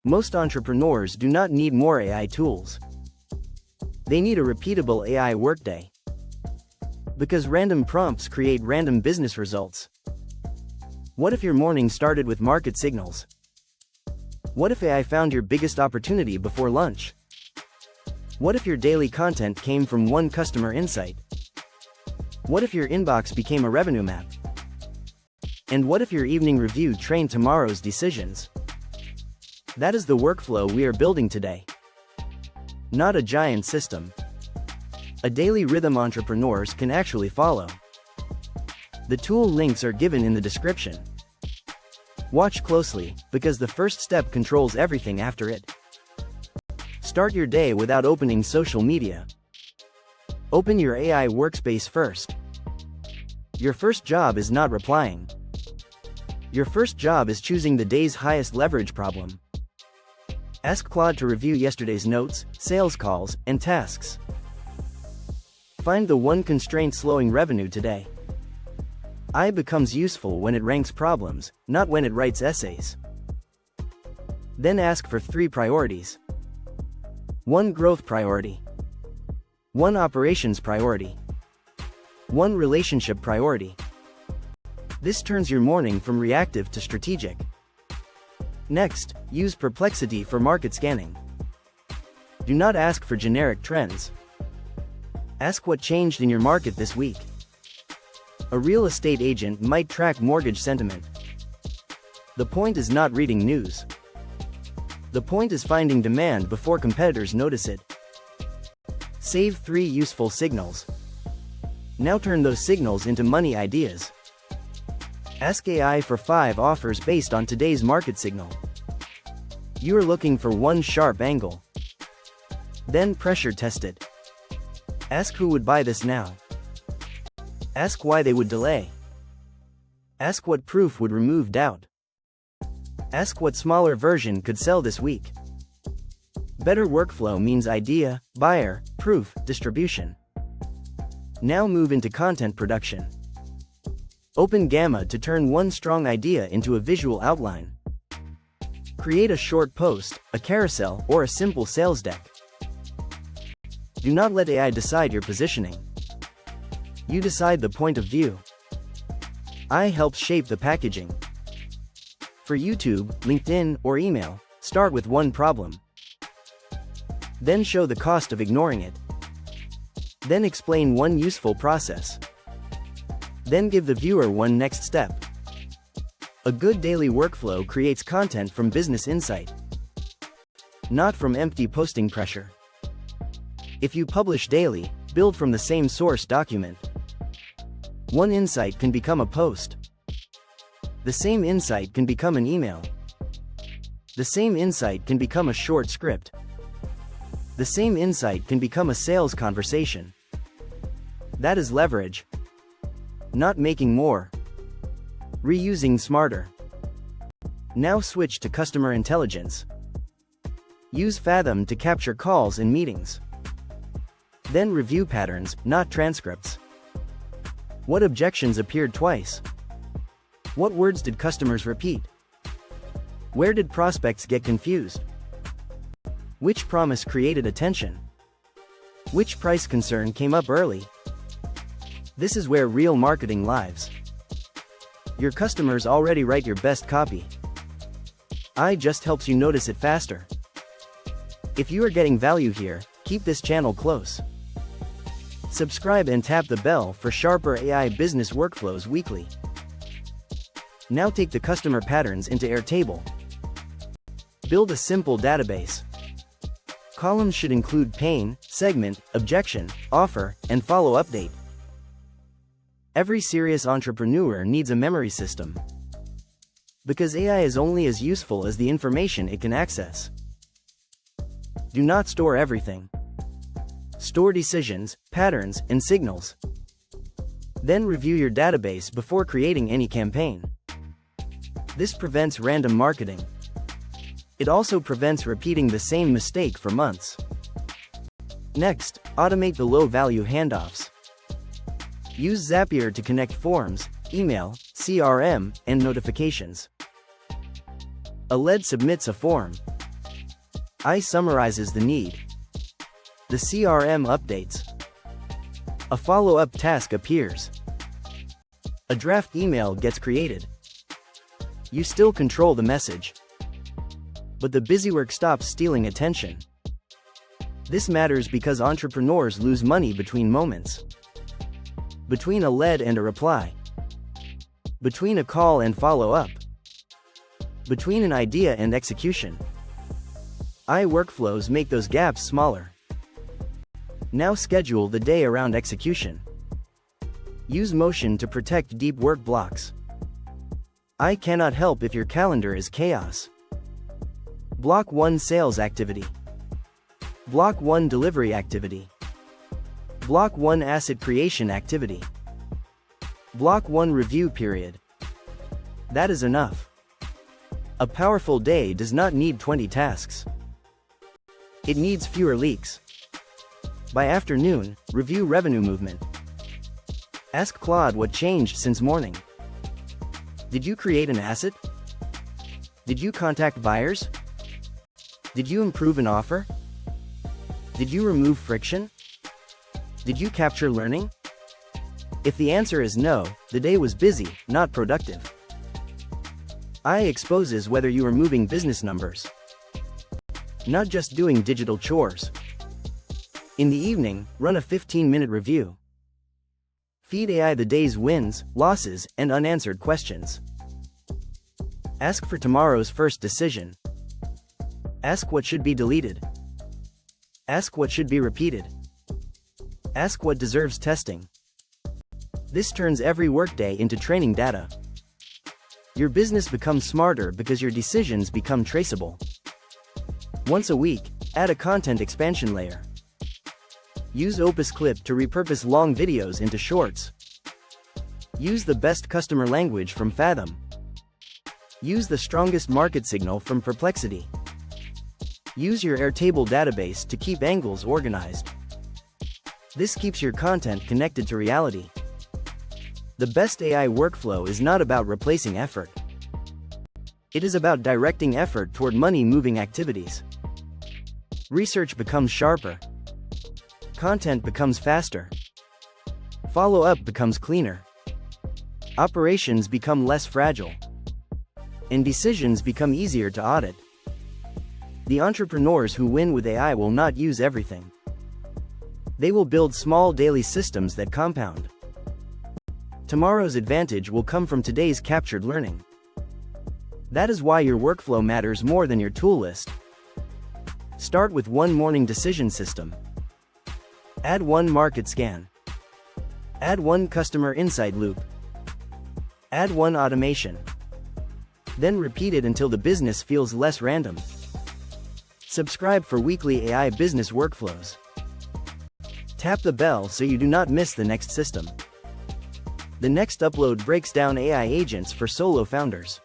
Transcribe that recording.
Most entrepreneurs do not need more AI tools. They need a repeatable AI workday. Because random prompts create random business results. What if your morning started with market signals? What if AI found your biggest opportunity before lunch? What if your daily content came from one customer insight? What if your inbox became a revenue map? And what if your evening review trained tomorrow's decisions? That is the workflow we are building today. Not a giant system. A daily rhythm entrepreneurs can actually follow. The tool links are given in the description. Watch closely, because the first step controls everything after it. Start your day without opening social media. Open your AI workspace first. Your first job is not replying. Your first job is choosing the day's highest leverage problem. Ask Claude to review yesterday's notes, sales calls, and tasks. Find the one constraint slowing revenue today. AI becomes useful when it ranks problems, not when it writes essays. Then ask for 3 priorities. 1 growth priority. 1 operations priority. 1 relationship priority. This turns your morning from reactive to strategic. Next, use Perplexity for market scanning. Do not ask for generic trends. Ask what changed in your market this week. A real estate agent might track mortgage sentiment. The point is not reading news. The point is finding demand before competitors notice it. Save 3 useful signals. Now turn those signals into money ideas. Ask AI for 5 offers based on today's market signal. You are looking for one sharp angle. Then pressure test it. Ask who would buy this now. Ask why they would delay. Ask what proof would remove doubt. Ask what smaller version could sell this week. Better workflow means idea, buyer, proof, distribution. Now move into content production. Open Gamma to turn one strong idea into a visual outline. Create a short post, a carousel, or a simple sales deck. Do not let AI decide your positioning. You decide the point of view. AI helps shape the packaging. For YouTube, LinkedIn, or email, start with one problem. Then show the cost of ignoring it. Then explain one useful process. Then give the viewer one next step. A good daily workflow creates content from business insight, not from empty posting pressure. If you publish daily, build from the same source document. One insight can become a post. The same insight can become an email. The same insight can become a short script. The same insight can become a sales conversation. That is leverage. Not making more. Reusing smarter. Now switch to customer intelligence. Use Fathom to capture calls and meetings. Then review patterns, not transcripts. What objections appeared twice? What words did customers repeat? Where did prospects get confused? Which promise created attention? Which price concern came up early? This is where real marketing lives. Your customers already write your best copy. AI just helps you notice it faster. If you are getting value here, keep this channel close. Subscribe and tap the bell for sharper AI business workflows weekly. Now take the customer patterns into Airtable. Build a simple database. Columns should include pain, segment, objection, offer, and follow update. Every serious entrepreneur needs a memory system. Because AI is only as useful as the information it can access. Do not store everything. Store decisions, patterns, and signals. Then review your database before creating any campaign. This prevents random marketing. It also prevents repeating the same mistake for months. Next, automate the low-value handoffs. Use Zapier to connect forms, email, CRM, and notifications. A lead submits a form. I summarizes the need. The CRM updates. A follow-up task appears. A draft email gets created. You still control the message, but the busywork stops stealing attention. This matters because entrepreneurs lose money between moments. Between a lead and a reply. Between a call and follow-up. Between an idea and execution. AI workflows make those gaps smaller. Now schedule the day around execution. Use motion to protect deep work blocks. I cannot help if your calendar is chaos. Block 1 sales activity. Block 1 delivery activity. Block 1 asset creation activity. Block 1 review period. That is enough. A powerful day does not need 20 tasks. It needs fewer leaks. By afternoon, review revenue movement. Ask Claude what changed since morning. Did you create an asset? Did you contact buyers? Did you improve an offer? Did you remove friction? Did you capture learning? If the answer is no, the day was busy, not productive. AI exposes whether you are moving business numbers, not just doing digital chores. In the evening, run a 15-minute review. Feed AI the day's wins, losses, and unanswered questions. Ask for tomorrow's first decision. Ask what should be deleted. Ask what should be repeated. Ask what deserves testing. This turns every workday into training data. Your business becomes smarter because your decisions become traceable. Once a week, add a content expansion layer. Use Opus Clip to repurpose long videos into shorts. Use the best customer language from Fathom. Use the strongest market signal from Perplexity. Use your Airtable database to keep angles organized. This keeps your content connected to reality. The best AI workflow is not about replacing effort. It is about directing effort toward money-moving activities. Research becomes sharper. Content becomes faster. Follow-up becomes cleaner. Operations become less fragile. And decisions become easier to audit. The entrepreneurs who win with AI will not use everything. They will build small daily systems that compound. Tomorrow's advantage will come from today's captured learning. That is why your workflow matters more than your tool list. Start with one morning decision system. Add one market scan. Add one customer insight loop. Add one automation. Then repeat it until the business feels less random. Subscribe for weekly AI business workflows. Tap the bell so you do not miss the next system. The next upload breaks down AI agents for solo founders.